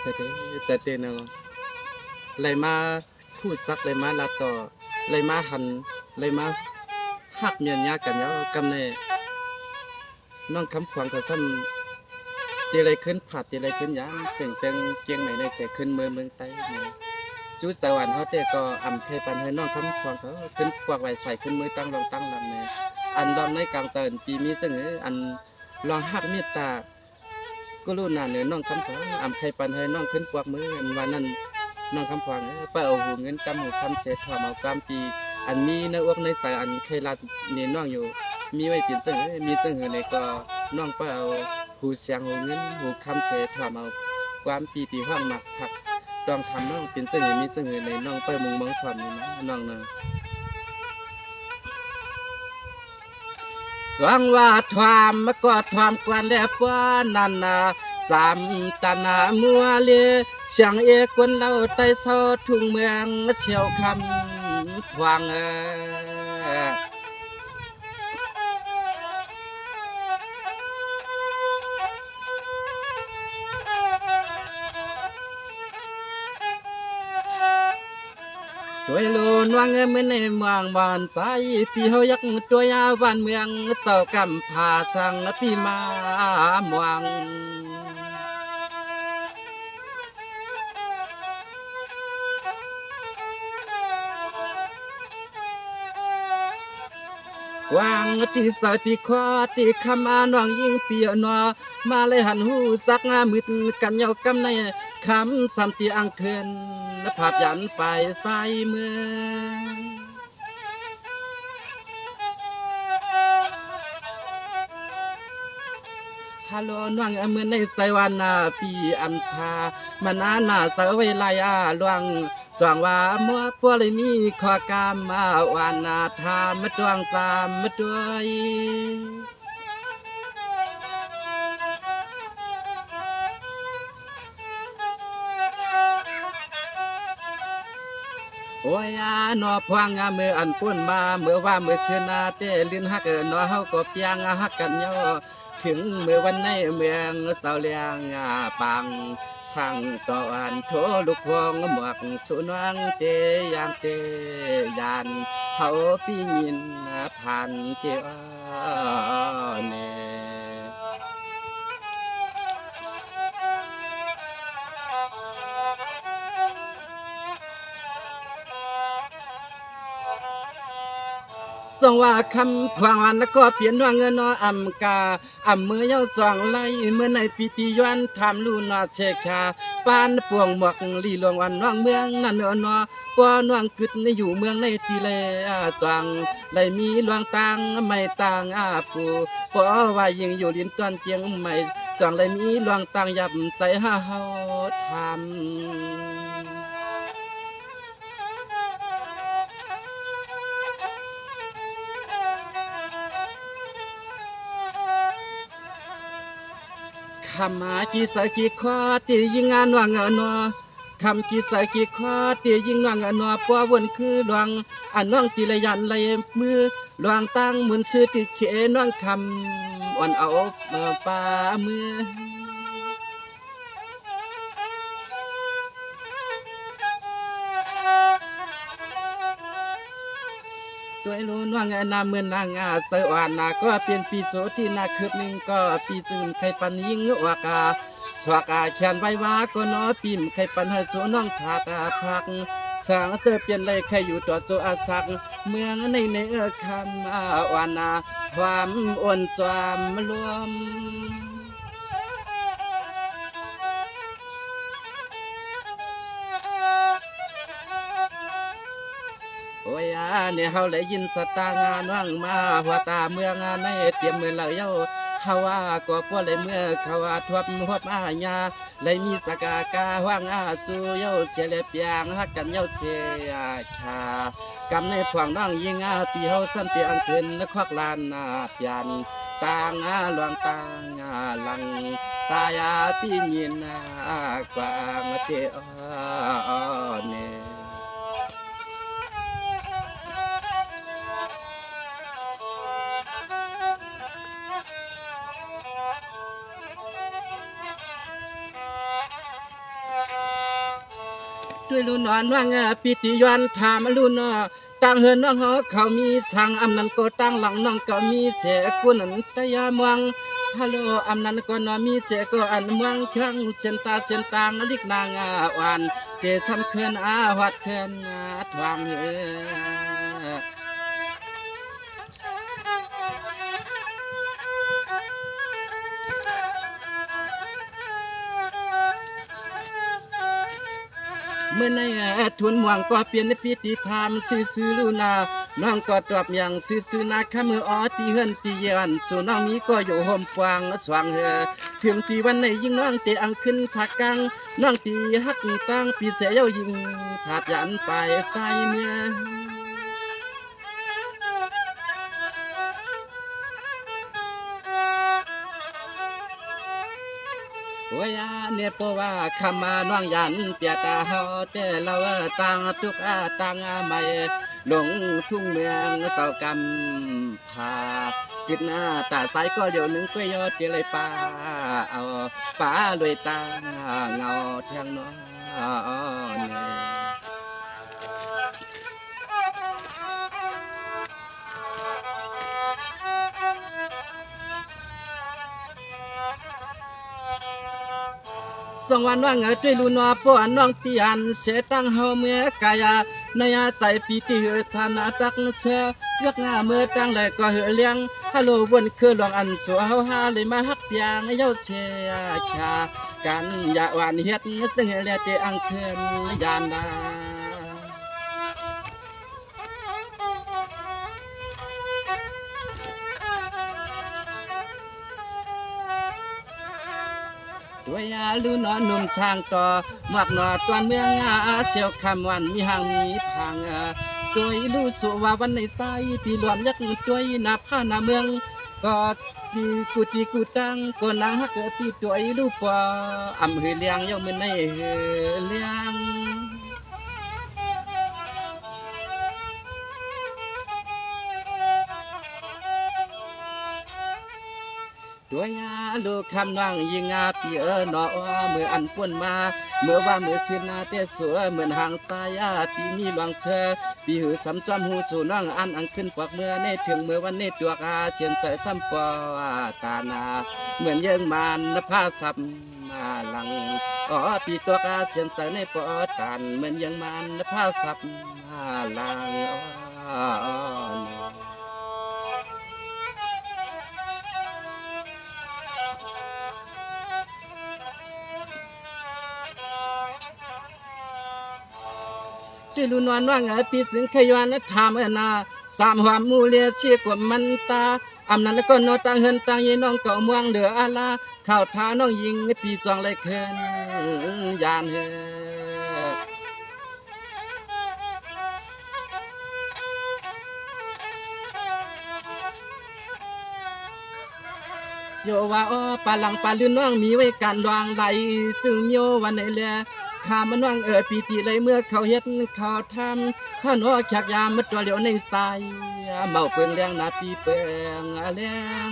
แต่เตนะเลยมาพูดซักเลยมาลาต่อเลยมาหันเลยมาหักเมียนยากันแล้วกำเนน้องคำขวางเขาทำตีอะไรขึ้นผัดตีอะไรขึ้นยามเสียงเตียงเกียงไหนในแต่ขึ้นเมืองไต้จุดสวรรค์เขาเตก็อำเคยปันให้น้องคำขวางเขาขึ้นกวักไว้ใส่ขึ้นมือตั้งลองตั้งลำเนี่ยอันลองในกลางเตือนปีมีเสนออันลองหักเมตตาก็รู้นานเนื้อน้องคำขวางอำเคยปันให้น้องขึ้นกวักมืออันวันนั้นน้องคำขวางไปเอาหูเงินกำหูคำเสียถอดเอาความปีอันมีในอ้วกในสายอันเคยลาเนี่ยน้องอยู่มีไว้เปลี่ยนเสนอมีเสนอในก็น้องไปเอาหูเสียงหูเงินหูคำเสียถอดเอาความปีตีห้องหมักผักลองทำน้องเป็นเสนอมีเสนอในน้องไปมุงมองถอดนี่นะน้องนะสวงว่าทวามมากอดทวามกวนแล้วป้านันนาสามตานามัวเลเสียงเอกคนเราไต่โซทุ่งเมืองเชียวคำวางตัวลูนวางเงินเมืองในเมืองบ้านสายพี่เฮายักตัวยาบ้านเมืองเต่ากำพาสังพี่มามวงวางที่สาวที่คอที่คำอาน้องยิงเปียนอมาเลยหันหูสักงามืดกันยาวกำในคำสัมตีอังเคินผาดยันไปใส่เมืองฮัลโหลน้องเมือในไสวานาปีอัมชามานาหน้าเสาไว้ลายอาลวงสว่างว่ามัวปัวเลยมีขอกามมาวานาทามมาดวงตามมาด้วยโอ้ยนอพวงเมื่ออันปุ่นมาเมื่อว่าเมื่อเชือนาเตลินฮักนอเฮาก็เปียงฮักกันย่อถึงเมื่อวันในเมืองเสาเลียงปังสั่งต่ออันโทลูกพวงหมวกสุนวังเตยางเตยานเฮาปีมินผ่านเตอเนส่งว่าคำพวางวันแล้วก็เปลี่ยนว่าเงินนออำกาอำมือเย้าสองไล่เมื่อในพิธีย้อนทำลูนาเชคาปานปวงหมวกลีหลวงวันน้องเมืองนั่นเนอนอป้อน้องกึดในอยู่เมืองในตีเลตวังได้มีหลวงตังไม่ต่างปูเพราะว่ายิงอยู่ดินก้อนเจียงไม่จังเลยมีหลวงตังยับใส่ห้าเฮาทำคำหากีสกีคอตียิงงานว่างนอคำกีสกีคอตียิงว่างนอปัววนคือหลวงอันน้องตีระยันเลยมือหลวงตั้งมือซื้อติเขน้องคำอ่อนเอาป่ามือด้วยรู้ว่างนาเมือนนางเสวานาก็เป็นปีโสที่นาคืบหนึ่งก็ปีซึมใครปันยิงวากาสวากาเขียนไว้ว่าก็นอปีมใครปันให้โสน้องผาตาพักสางเสเปลี่ยนเลยใครอยู่ตัวโจอาสักเมืองในคำวานาความอ่อนจวามรวมโอ้ยเนี่ยเฮาเลยยินสตางานว่างมาหัวตาเมืองในเตรียมมือเหล่าเย้าเฮาว่าก็พวเลยเมื่อเขาว่าทวบหัวมาญาเลยมีสกากาว่างสู่เย้าเสียเลยเปียงฮักกันเย้าเสียชากำในพวงน้องยิงปีเฮาสั้นเปียงขึ้นและควักลานเปียนตางหลวงตางหลังตายพี่ยินกว่างเตอเน ด้วยลูนอนว่างปีติย้อนถามลูนอตั้งเฮือนน้องหอเขามีสังอำนั้นก็ตั้งหลังน้องก็มีเสกุนันตยามวังฮัลโหลอำนั้นก็นอมีเสก็อันเมืองเชียงเส้นตาเส้นตางลิกนางอวันเกสำเคินวัดเคินทวางเมื่อในทุนหวังก็เปลี่ยนในปีติธรรมซื่อลูนาน้องก็ตอบอย่างซื่อนาข้ามืออ้อตีเฮินตีเยันสู่น้องนี้ก็อยู่ห่มฟางสว่างถึงที่วันในยิ่งน้องเตะอังขึ้นผักกังน้องตีฮักตั้งปีเสียเย้ายิงผาดยันไปไฟเมียโอ้ยเนี่ยเพราะว่าคำมาน้องยันเปียตาเฮาแต่เราต่างทุกต่างไม่หลงทุ่งเมืองเต่ากำพาคิดหน้าตาใสก็เดี๋ยวนึงก็ยอดเจเลยป่าเอาป่าลอยตาเงาเทียงน้อนสองวันว่างด้วยลูนอป้อนน้องตีอันเสตั้งเฮาเมื่อกายาในใจปีติเฮธานาตักเสือเลือกงาเมื่อตั้งเลยก็เฮเลี้ยงฮัลโหลวนคือลองอันสัวเฮาหาเลยมาฮักเปียงเย้าเชียชากันยาหวานเฮ็ดซึ่งเลียเตอังเคินยานดาด้วยยาลูนอนนุ่มช่างต่อหมวกหนอตวนเมืองเชียวคำวันมีหางมีพังโดยรู้สุว่าวันในใต้ที่รวมยักษ์ด้วยนาผ้านาเมืองก็ตีกูตั้งก็นางฮักเกิดที่ตัวลูกปออำเฮเลียงย่อมมันในเฮเลียงตัวยาลูกคำนั่งยิงปีนอเมื่ออันป่วนมาเมื่อว่าเมื่อสินาเตสัวเหมือนหางตายาปีนี้หลวงเชอปีหือสำจอมหูสู่น้องอันอังขึ้นปากเมื่อเนถึงเมื่อวันเนตัวกาเชียนใส่ซ้ำปอตานาเหมือนยังมันนภาสับมาหลังอ๋อปีตัวกาเชียนใส่ในปอตานเหมือนยังมันนภาสับมาหลังอ๋อที่ลูนวลว่างปีสิงขยวันถามนาสามหัวมูเลียเชี่ยกว่ามันตาอำนั้นก็นอตังเฮินตังยีน้องเก่าเมืองเหลืออาลาข่าวท้าน้องยิงปีสองเลยเคินยานเฮโยว่าอ้อปาลังปาลืนน้องมีไว้การวางไหลซึ่งโยวันไหนแลข้ามันว่างปีติเลยเมื่อเขาเฮ็ดเขาทำข้าหนอขักยามมัดตัวเหลียวในสายเมาเปิงแรงนาปีเปิงแรง